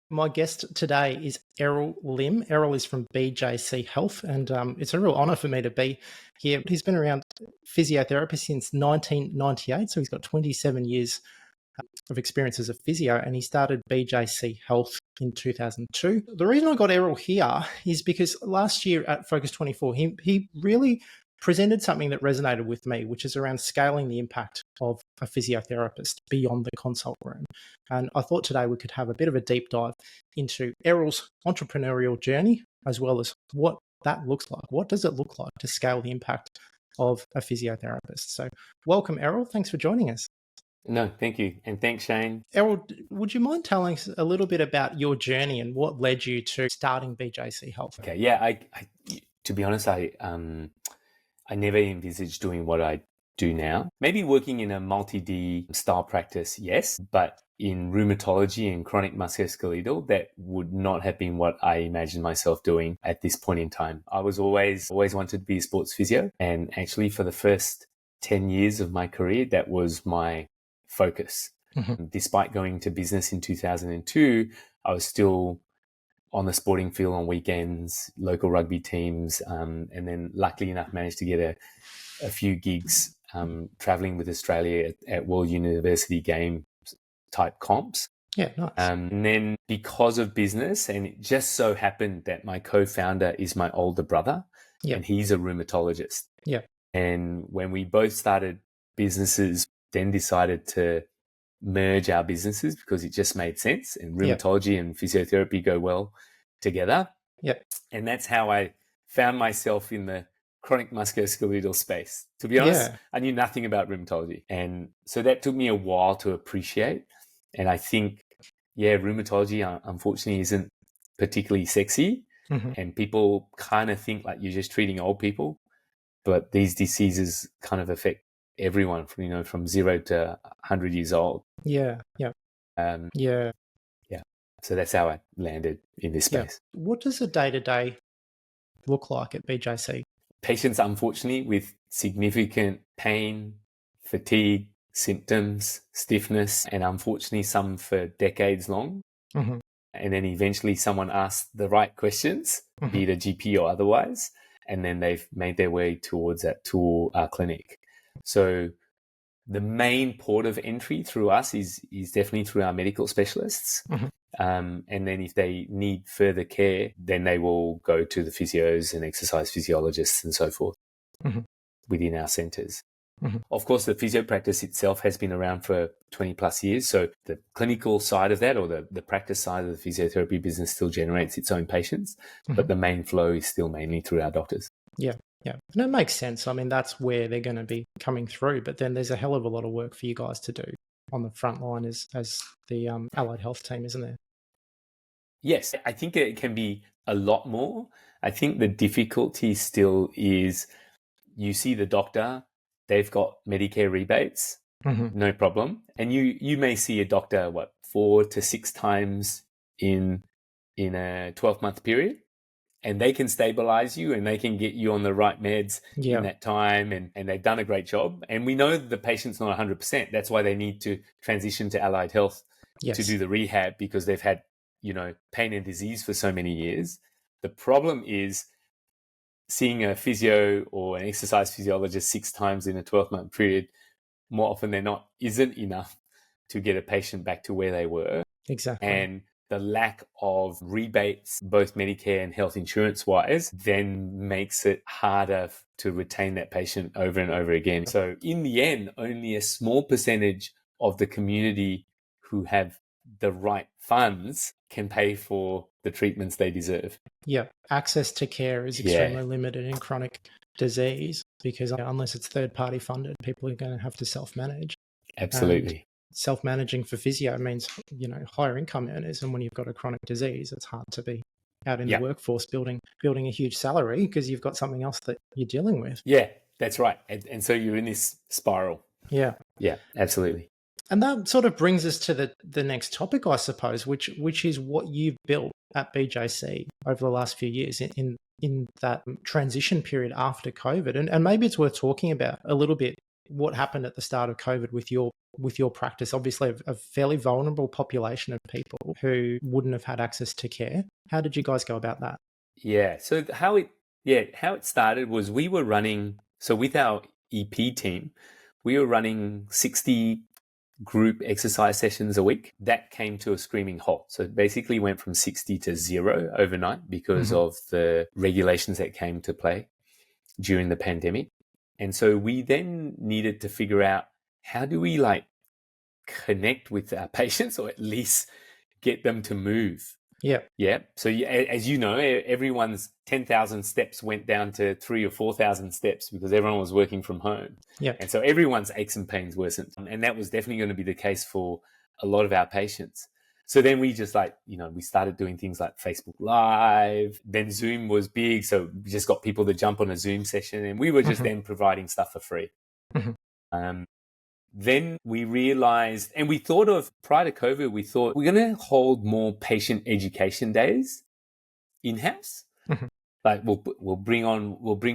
My guest today is Errol Lim. Errol is from BJC Health, and it's a real honour for me to be here. He's been around physiotherapy since 1998, so he's got 27 years of experience as a physio, and he started BJC Health in 2002. The reason I got Errol here is because last year at Focus 24, he really presented something that resonated with me, which is around scaling the impact of a physiotherapist beyond the consult room. And I thought today we could have a bit of a deep dive into Errol's entrepreneurial journey, as well as what that looks like. What does it look like to scale the impact of a physiotherapist? So welcome, Errol. Thanks for joining us. No, thank you. And thanks, Shane. Errol, would you mind telling us a little bit about your journey and what led you to starting BJC Health? Okay, yeah, I to be honest, I never envisaged doing what I do now. Maybe working in a multi-D style practice, yes, but in rheumatology and chronic musculoskeletal, that would not have been what I imagined myself doing at this point in time. I was always wanted to be a sports physio, and actually for the first 10 years of my career, that was my focus. Mm-hmm. Despite going to business in 2002, I was still on the sporting field on weekends, local rugby teams, and then luckily enough managed to get a few gigs traveling with Australia at World University Game type comps. Yeah, nice. And then because of business, and it just so happened that my co-founder is my older brother, and he's a rheumatologist. Yeah. And when we both started businesses, then decided to merge our businesses because it just made sense, and rheumatology and physiotherapy go well together. Yeah. And that's how I found myself in the chronic musculoskeletal space. To be honest, I knew nothing about rheumatology. And so that took me a while to appreciate. And I think, rheumatology unfortunately isn't particularly sexy. Mm-hmm. And people kind of think like you're just treating old people, but these diseases kind of affect everyone from 0 to 100 years old. Yeah. So that's how I landed in this space. Yeah. What does a day-to-day look like at BJC? Patients, unfortunately, with significant pain, fatigue, symptoms, stiffness, and unfortunately some for decades long. Mm-hmm. And then eventually someone asks the right questions, mm-hmm. be it a GP or otherwise, and then they've made their way towards our clinic. So the main port of entry through us is definitely through our medical specialists. Mm-hmm. And then if they need further care, then they will go to the physios and exercise physiologists and so forth, mm-hmm. within our centres. Mm-hmm. Of course, the physio practice itself has been around for 20 plus years. So the clinical side of that, or the practice side of the physiotherapy business, still generates its own patients, mm-hmm. but the main flow is still mainly through our doctors. Yeah. And it makes sense. I mean, that's where they're going to be coming through, but then there's a hell of a lot of work for you guys to do on the front line as the allied health team, isn't there? Yes, I think it can be a lot more. I think the difficulty still is you see the doctor, they've got Medicare rebates, mm-hmm. no problem. And you may see a doctor, 4 to 6 times in a 12-month period. And they can stabilize you and they can get you on the right meds in that time. And they've done a great job. And we know that the patient's not 100%. That's why they need to transition to allied health to do the rehab, because they've had, pain and disease for so many years. The problem is seeing a physio or an exercise physiologist 6 times in a 12-month period, more often than not, isn't enough to get a patient back to where they were. Exactly. And the lack of rebates, both Medicare and health insurance wise, then makes it harder to retain that patient over and over again. So in the end, only a small percentage of the community who have the right funds can pay for the treatments they deserve. Yeah. Access to care is extremely limited in chronic disease because unless it's third-party funded, people are going to have to self-manage. Absolutely. Self-managing for physio means, higher income earners. And when you've got a chronic disease, it's hard to be out in the workforce building a huge salary because you've got something else that you're dealing with. Yeah, that's right. And so you're in this spiral. Yeah. Yeah, absolutely. And that sort of brings us to the next topic, I suppose, which is what you've built at BJC over the last few years in that transition period after COVID. And maybe it's worth talking about a little bit what happened at the start of COVID with your practice. Obviously, a fairly vulnerable population of people who wouldn't have had access to care. How did you guys go about that? Yeah. So how it started was we were running. So with our EP team, we were running 60 group exercise sessions a week. That came to a screaming halt. So it basically went from 60 to 0 overnight because of the regulations that came to play during the pandemic. And so we then needed to figure out, how do we connect with our patients, or at least get them to move? Yeah. Yeah. So as you know, everyone's 10,000 steps went down to 3,000 or 4,000 steps because everyone was working from home. Yeah. And so everyone's aches and pains worsened. And that was definitely going to be the case for a lot of our patients. So then we just we started doing things like Facebook Live. Then Zoom was big. So we just got people to jump on a Zoom session, and we were just then providing stuff for free. Then we realized, and we thought of, prior to COVID, we thought we're going to hold more patient education days in-house. Like we'll bring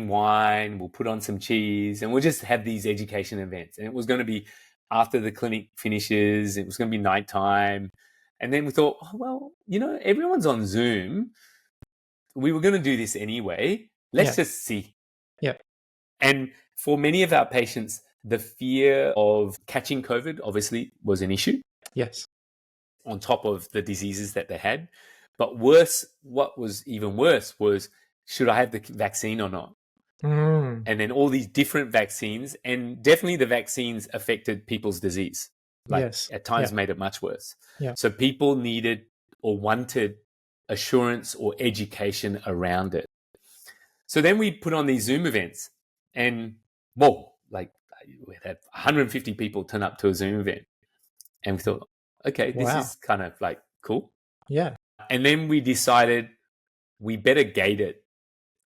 wine, we'll put on some cheese, and we'll just have these education events. And it was going to be after the clinic finishes. It was going to be nighttime. And then we thought, oh, well, everyone's on Zoom. We were going to do this anyway. Let's just see. Yeah. And for many of our patients, the fear of catching COVID obviously was an issue. Yes. On top of the diseases that they had. But worse, what was even worse was, should I have the vaccine or not? And then all these different vaccines, and definitely the vaccines affected people's disease. At times made it much worse. Yeah. So people needed or wanted assurance or education around it. So then we put on these Zoom events, and we had 150 people turn up to a Zoom event. And we thought, okay, this is kind of cool. Yeah. And then we decided we better gate it.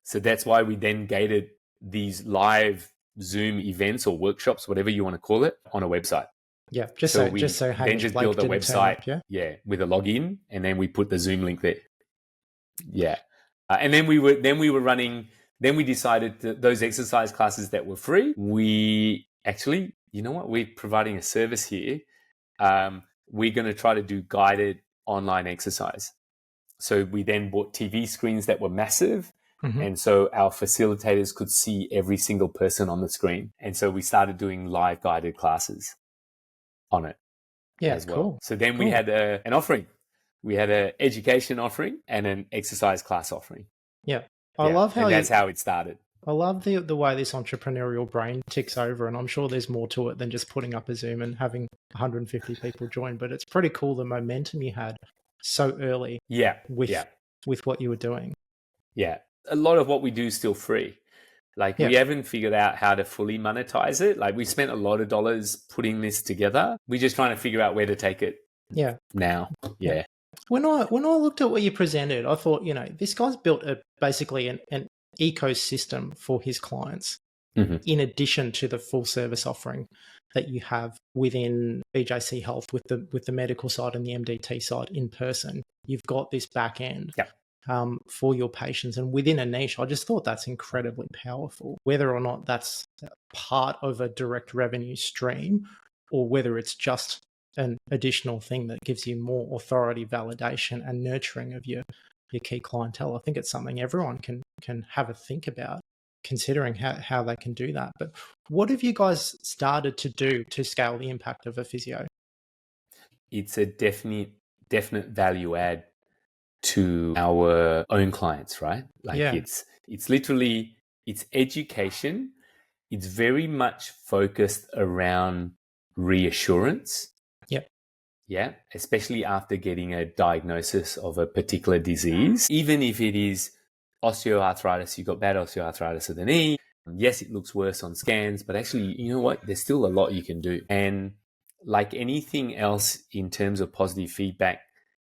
So that's why we then gated these live Zoom events or workshops, whatever you want to call it, on a website. Yeah, just so then just build a website, with a login, and then we put the Zoom link there. Yeah, and then we were running. Then we decided that those exercise classes that were free, we actually, we're providing a service here. We're going to try to do guided online exercise. So we then bought TV screens that were massive. And so our facilitators could see every single person on the screen. And so we started doing live guided classes on it as well. Cool. So then we had an offering. We had an education offering and an exercise class offering. Yeah. I love how that's how it started. I love the way this entrepreneurial brain ticks over, and I'm sure there's more to it than just putting up a Zoom and having 150 people join, but it's pretty cool the momentum you had so early with what you were doing. Yeah. A lot of what we do is still free. We haven't figured out how to fully monetize it. We spent a lot of dollars putting this together. We're just trying to figure out where to take it now. Yeah. When I looked at what you presented, I thought, this guy's built basically an ecosystem for his clients, in addition to the full service offering that you have within BJC Health with the medical side and the MDT side in person. You've got this back end. For your patients and within a niche. I just thought that's incredibly powerful, whether or not that's part of a direct revenue stream or whether it's just an additional thing that gives you more authority, validation and nurturing of your key clientele. I think it's something everyone can have a think about, considering how they can do that. But what have you guys started to do to scale the impact of a physio? It's a definite value add to our own clients, right? It's literally, it's education. It's very much focused around reassurance. Yeah. Especially after getting a diagnosis of a particular disease. Even if it is osteoarthritis, you've got bad osteoarthritis of the knee. Yes, it looks worse on scans, but actually, you know what? There's still a lot you can do. And like anything else in terms of positive feedback,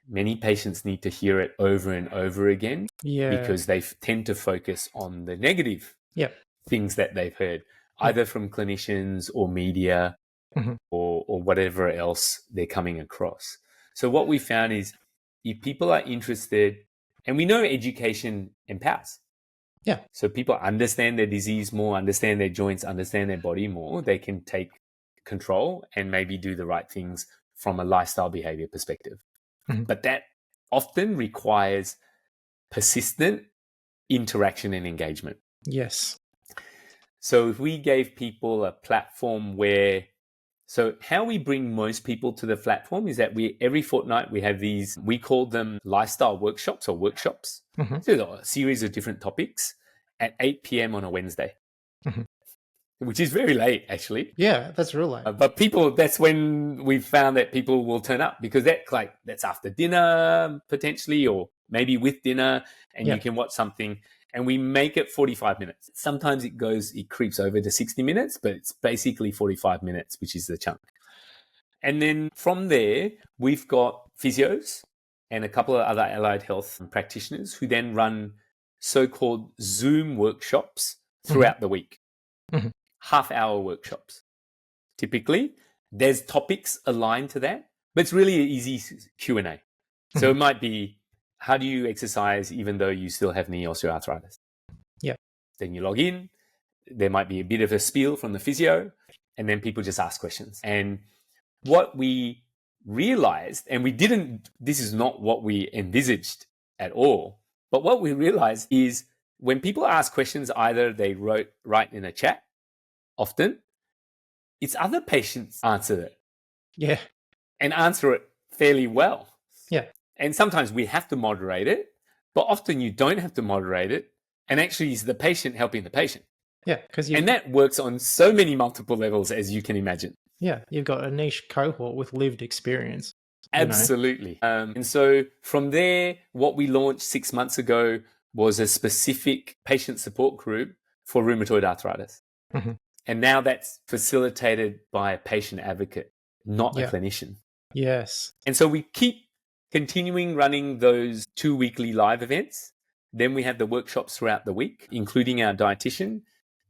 many patients need to hear it over and over again because they tend to focus on the negative things that they've heard, either from clinicians or media or whatever else they're coming across. So what we found is if people are interested, and we know education empowers. Yeah. So people understand their disease more, understand their joints, understand their body more. They can take control and maybe do the right things from a lifestyle behavior perspective. Mm-hmm. But that often requires persistent interaction and engagement. Yes. So if we gave people a platform where, so how we bring most people to the platform is that every fortnight we have these, we call them lifestyle workshops or workshops. Mm-hmm. So a series of different topics at 8 p.m. on a Wednesday, Mm-hmm. which is very late actually. Yeah, that's real late. But people, that's when we've found that people will turn up, because that's after dinner potentially, or maybe with dinner, and you can watch something. And we make it 45 minutes. Sometimes it creeps over to 60 minutes, but it's basically 45 minutes, which is the chunk. And then from there, we've got physios and a couple of other allied health practitioners who then run so-called Zoom workshops throughout the week. Mm-hmm. Half-hour workshops. Typically, there's topics aligned to that, but it's really an easy Q&A. So it might be, how do you exercise even though you still have knee osteoarthritis? Yeah. Then you log in. There might be a bit of a spiel from the physio, and then people just ask questions. And what we realized, and this is not what we envisaged at all, but what we realized is when people ask questions, either they write in a chat, often, it's other patients answer it. Yeah. And answer it fairly well. Yeah. And sometimes we have to moderate it, but often you don't have to moderate it. And actually, it's the patient helping the patient. Yeah. And that works on so many multiple levels, as you can imagine. Yeah. You've got a niche cohort with lived experience. Absolutely. And so from there, what we launched 6 months ago was a specific patient support group for rheumatoid arthritis. Mm-hmm. And now that's facilitated by a patient advocate, not a clinician. Yes. And so we keep continuing running those 2 weekly live events. Then we have the workshops throughout the week, including our dietitian.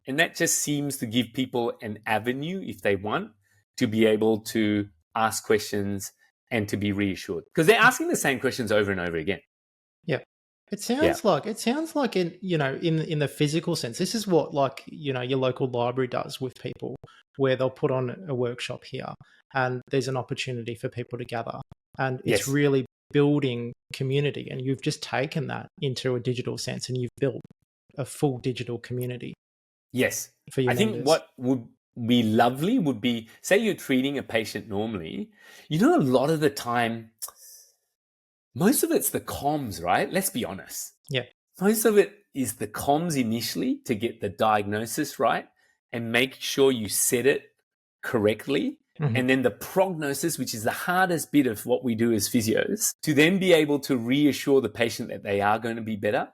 And that just seems to give people an avenue, if they want, to be able to ask questions and to be reassured. Because they're asking the same questions over and over again. Yeah. It sounds like in the physical sense, this is what your local library does with people, where they'll put on a workshop here and there's an opportunity for people to gather. And it's really building community. And you've just taken that into a digital sense and you've built a full digital community. Yes. For your members. Think what would be lovely would be, say you're treating a patient normally, a lot of the time, most of it's the comms, right? Let's be honest. Yeah. Most of it is the comms initially to get the diagnosis right and make sure you set it correctly. Mm-hmm. And then the prognosis, which is the hardest bit of what we do as physios, to then be able to reassure the patient that they are going to be better.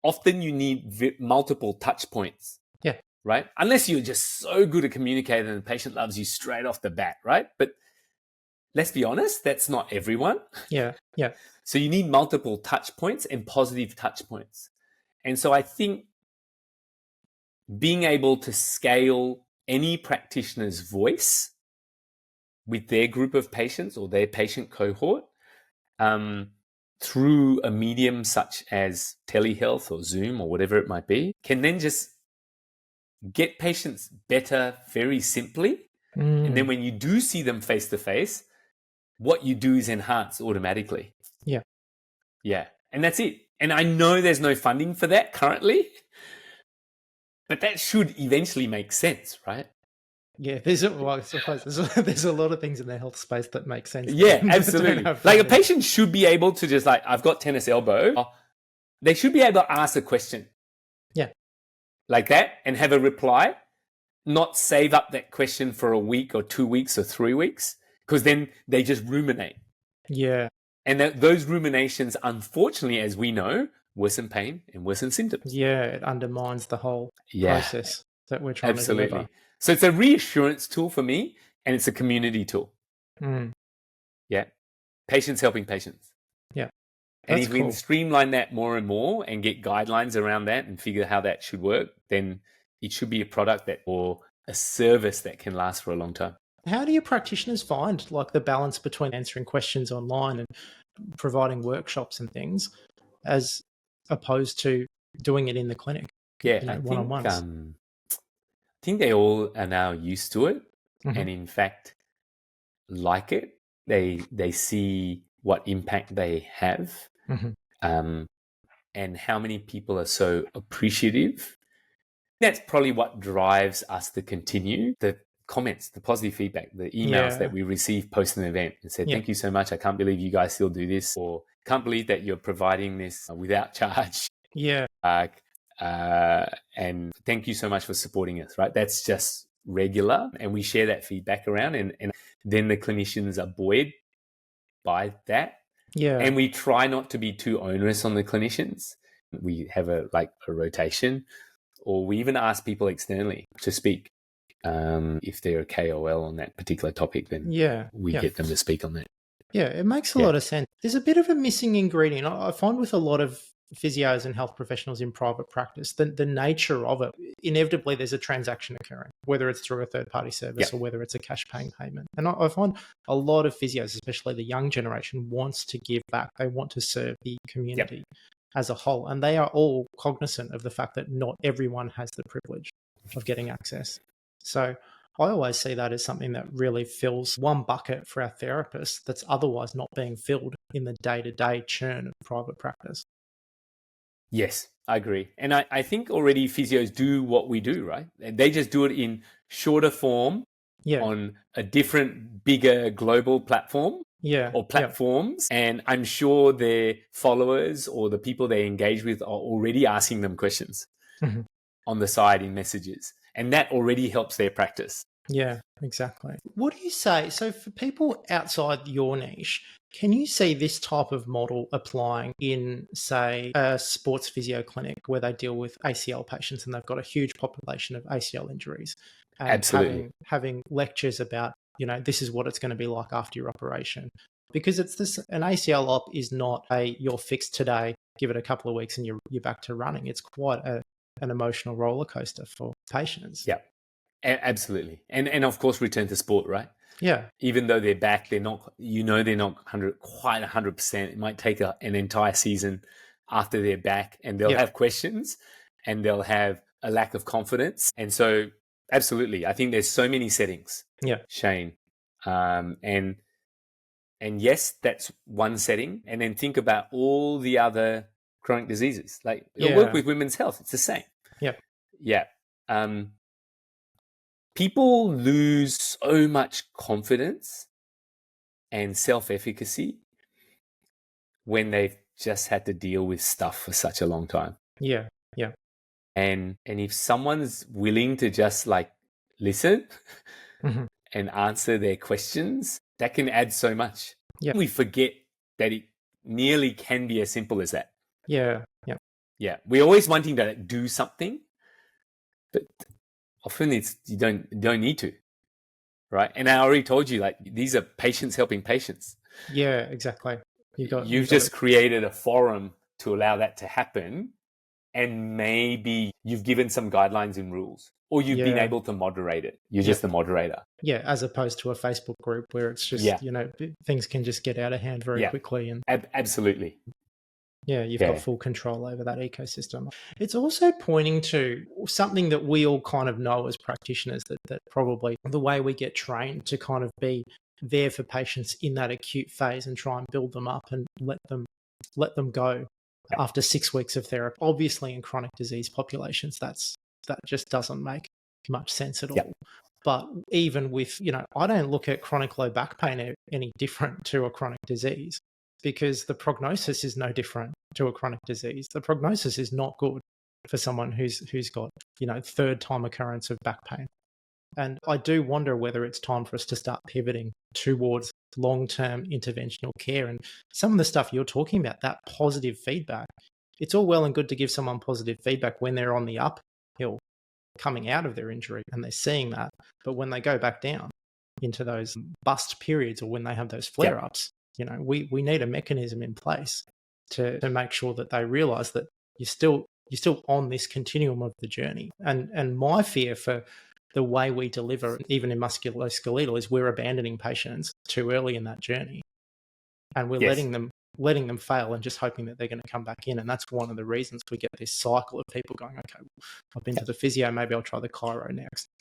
Often you need multiple touch points. Yeah. Right? Unless you're just so good at communicating and the patient loves you straight off the bat, right? But let's be honest, that's not everyone. Yeah. Yeah. So you need multiple touch points and positive touch points. And so I think being able to scale any practitioner's voice with their group of patients or their patient cohort through a medium such as telehealth or Zoom or whatever it might be, can then just get patients better very simply. And then when you do see them face to face, what you do is enhance automatically. Yeah. Yeah. And that's it. And I know there's no funding for that currently, but that should eventually make sense, right? Yeah, I suppose there's a lot of things in the health space that make sense. Yeah, absolutely. Like a patient should be able to just I've got tennis elbow. They should be able to ask a question. Yeah. Like that and have a reply, not save up that question for a week or 2 weeks or 3 weeks, because then they just ruminate. Yeah. And those ruminations, unfortunately, as we know, worsen pain and worsen symptoms. Yeah, it undermines the whole process that we're trying to deliver. So it's a reassurance tool for me, and it's a community tool. Yeah. Patients helping patients. Yeah. And if we can streamline that more and more and get guidelines around that and figure how that should work, then it should be a product or a service that can last for a long time. How do your practitioners find the balance between answering questions online and providing workshops and things as opposed to doing it in the clinic. Yeah, you know, I one-on-ones. think they all are now used to it, and in fact like it. They see what impact they have, and how many people are so appreciative. That's probably what drives us to continue. The comments, the positive feedback, the emails that we receive post an event and said, thank you so much. I can't believe you guys still do this, or can't believe that you're providing this without charge. Yeah. And thank you so much for supporting us, right? That's just regular. And we share that feedback around, and then the clinicians are buoyed by that. Yeah. And we try not to be too onerous on the clinicians. We have a rotation, or we even ask people externally to speak. If they're a KOL on that particular topic, then we get them to speak on that. Yeah, it makes a lot of sense. There's a bit of a missing ingredient. I find with a lot of physios and health professionals in private practice, the nature of it, inevitably there's a transaction occurring, whether it's through a third-party service or whether it's a cash-paying payment. And I find a lot of physios, especially the young generation, wants to give back. They want to serve the community as a whole. And they are all cognizant of the fact that not everyone has the privilege of getting access. So I always see that as something that really fills one bucket for our therapists that's otherwise not being filled in the day-to-day churn of private practice. Yes, I agree. And I think already physios do what we do, right? They just do it in shorter form on a different, bigger global platform or platforms. And I'm sure their followers or the people they engage with are already asking them questions on the side in messages. And that already helps their practice. Yeah, exactly. What do you say? So for people outside your niche, can you see this type of model applying in, say, a sports physio clinic where they deal with ACL patients and they've got a huge population of ACL injuries? And absolutely. Having lectures about, this is what it's going to be like after your operation. Because an ACL op is not you're fixed today, give it a couple of weeks and you're back to running. It's quite an emotional roller coaster for patients. Yeah, absolutely. And of course, return to sport, right? Yeah. Even though they're back, they're not quite 100%. It might take an entire season after they're back, and they'll have questions and they'll have a lack of confidence. And so absolutely, I think there's so many settings, Shane. And yes, that's one setting. And then think about all the other chronic diseases. Like you'll work with women's health. It's the same. Yeah. People lose so much confidence and self-efficacy when they've just had to deal with stuff for such a long time. Yeah. And if someone's willing to just listen and answer their questions, that can add so much. Yeah. We forget that it nearly can be as simple as that. Yeah. We're always wanting to do something, but often you don't need to, right? And I already told you, these are patients helping patients. Yeah, exactly. You've just created a forum to allow that to happen, and maybe you've given some guidelines and rules, or you've been able to moderate it. You're just the moderator. Yeah, as opposed to a Facebook group where it's just things can just get out of hand very quickly. And absolutely. Yeah, you've got full control over that ecosystem. It's also pointing to something that we all kind of know as practitioners, that probably the way we get trained to kind of be there for patients in that acute phase and try and build them up and let them go after 6 weeks of therapy. Obviously, in chronic disease populations, that just doesn't make much sense at all. But even with, I don't look at chronic low back pain any different to a chronic disease, because the prognosis is no different to a chronic disease. The prognosis is not good for someone who's got, third time occurrence of back pain. And I do wonder whether it's time for us to start pivoting towards long-term interventional care. And some of the stuff you're talking about, that positive feedback, it's all well and good to give someone positive feedback when they're on the uphill coming out of their injury and they're seeing that. But when they go back down into those bust periods, or when they have those flare-ups, we need a mechanism in place to make sure that they realize that you're still on this continuum of the journey. And my fear for the way we deliver, even in musculoskeletal, is we're abandoning patients too early in that journey. And we're letting them letting them fail and just hoping that they're going to come back in. And that's one of the reasons we get this cycle of people going, okay, well, I've been to the physio, maybe I'll try the chiro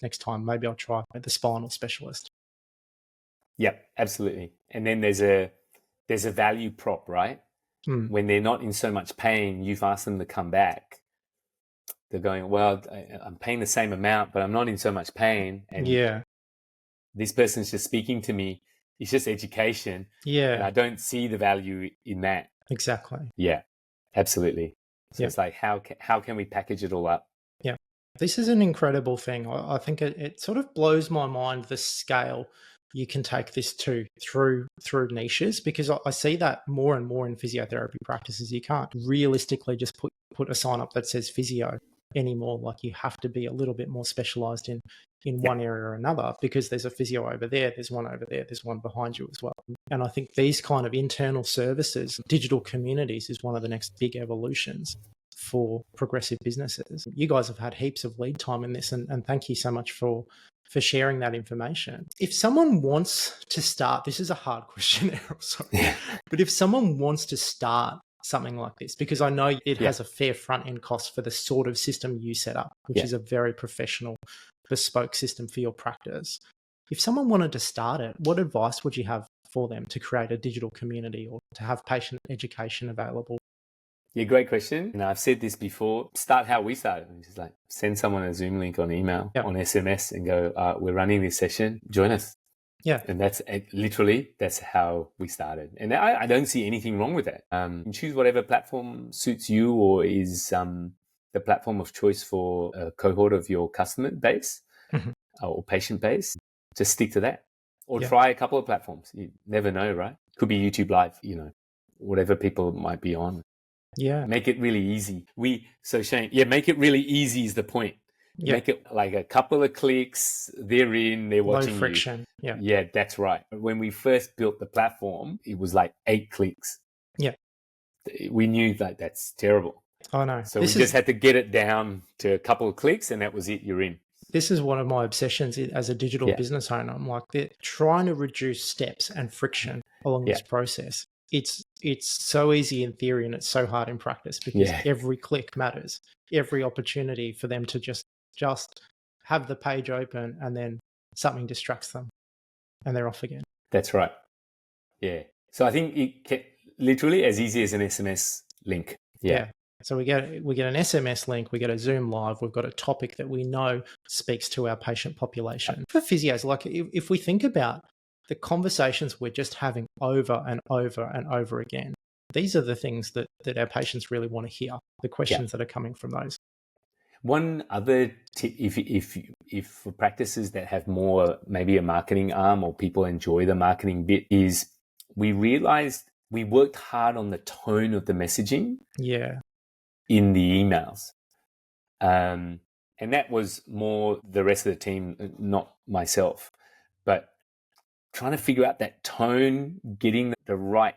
next time. Maybe I'll try the spinal specialist. Yep, absolutely. And then there's a value prop, right? When they're not in so much pain, you've asked them to come back. They're going, well, I'm paying the same amount, but I'm not in so much pain. And this person's just speaking to me. It's just education. Yeah. And I don't see the value in that. Exactly. Yeah, absolutely. So it's like, how can we package it all up? Yeah. This is an incredible thing. I think it sort of blows my mind, the scale you can take this to through niches, because I see that more and more in physiotherapy practices. You can't realistically just put a sign up that says physio anymore. Like, you have to be a little bit more specialized in one area or another, because there's a physio over there, there's one over there, there's one behind you as well. And I think these kind of internal services, digital communities, is one of the next big evolutions for progressive businesses. You guys have had heaps of lead time in this, and thank you so much for sharing that information. If someone wants to start, this is a hard question, Errol, sorry, but if someone wants to start something like this, because I know it has a fair front end cost for the sort of system you set up, which is a very professional, bespoke system for your practice. If someone wanted to start it, what advice would you have for them to create a digital community or to have patient education available? Yeah, great question. And I've said this before, start how we started. Just like send someone a Zoom link on email, on SMS, and go, we're running this session, join us. Yeah. And that's how we started. And I don't see anything wrong with that. Choose whatever platform suits you or is the platform of choice for a cohort of your customer base or patient base. Just stick to that. Or try a couple of platforms. You never know, right? Could be YouTube Live, whatever people might be on. Yeah. Make it really easy. Shane, make it really easy is the point. Yeah. Make it like a couple of clicks, they're in, they're watching. Low friction. You. Yeah, that's right. When we first built the platform, it was like 8 clicks. Yeah. We knew that that's terrible. Oh, no. So we just had to get it down to a couple of clicks and that was it, you're in. This is one of my obsessions as a digital business owner. I'm like, they're trying to reduce steps and friction along this process. It's so easy in theory and it's so hard in practice, because every click matters. Every opportunity for them to just have the page open and then something distracts them and they're off again. That's right. Yeah. So I think it can, literally as easy as an SMS link. Yeah. So we get an SMS link, we get a Zoom Live, we've got a topic that we know speaks to our patient population. For physios, like if we think about the conversations we're just having over and over and over again, these are the things that our patients really want to hear, the questions that are coming from those. One other tip, if for practices that have more maybe a marketing arm or people enjoy the marketing bit, is we realized we worked hard on the tone of the messaging in the emails. And that was more the rest of the team, not myself. But trying to figure out that tone, getting the right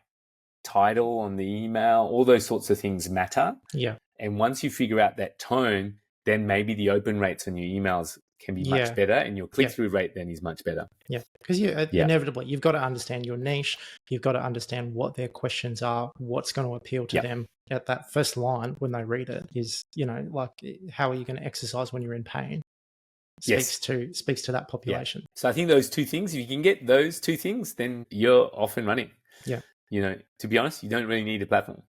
title on the email, all those sorts of things matter. Yeah. And once you figure out that tone, then maybe the open rates on your emails can be much better and your click-through rate then is much better. Yeah, because inevitably you've got to understand your niche. You've got to understand what their questions are, what's going to appeal to them at that first line when they read it is, like, how are you going to exercise when you're in pain? Speaks to that population. Yeah. So I think those two things, if you can get those two things, then you're off and running. Yeah. To be honest, you don't really need a platform.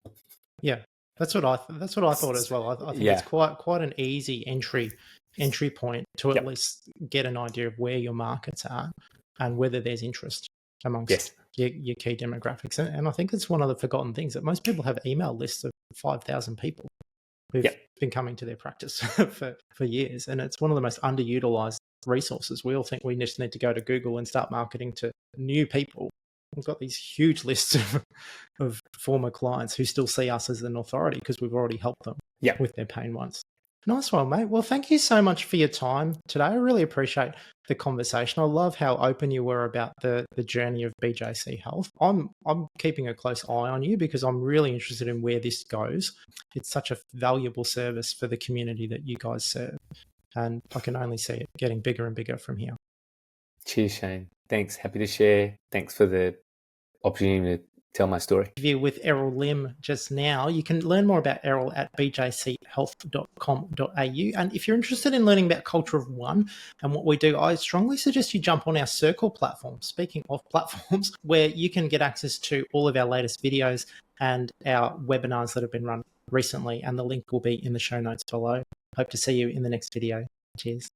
Yeah. That's what I thought as well. I think it's quite an easy entry point to at least get an idea of where your markets are and whether there's interest amongst your key demographics. And I think it's one of the forgotten things that most people have email lists of 5,000 people who've been coming to their practice for years. And it's one of the most underutilized resources. We all think we just need to go to Google and start marketing to new people. We've got these huge lists of former clients who still see us as an authority because we've already helped them with their pain once. Nice one, mate. Well, thank you so much for your time today. I really appreciate the conversation. I love how open you were about the journey of BJC Health. I'm keeping a close eye on you because I'm really interested in where this goes. It's such a valuable service for the community that you guys serve. And I can only see it getting bigger and bigger from here. Cheers, Shane. Thanks. Happy to share. Thanks for the opportunity tell my story. Interview with Errol Lim just now. You can learn more about Errol at bjchealth.com.au. And if you're interested in learning about Culture of One and what we do, I strongly suggest you jump on our Circle platform. Speaking of platforms, where you can get access to all of our latest videos and our webinars that have been run recently. And the link will be in the show notes below. Hope to see you in the next video. Cheers.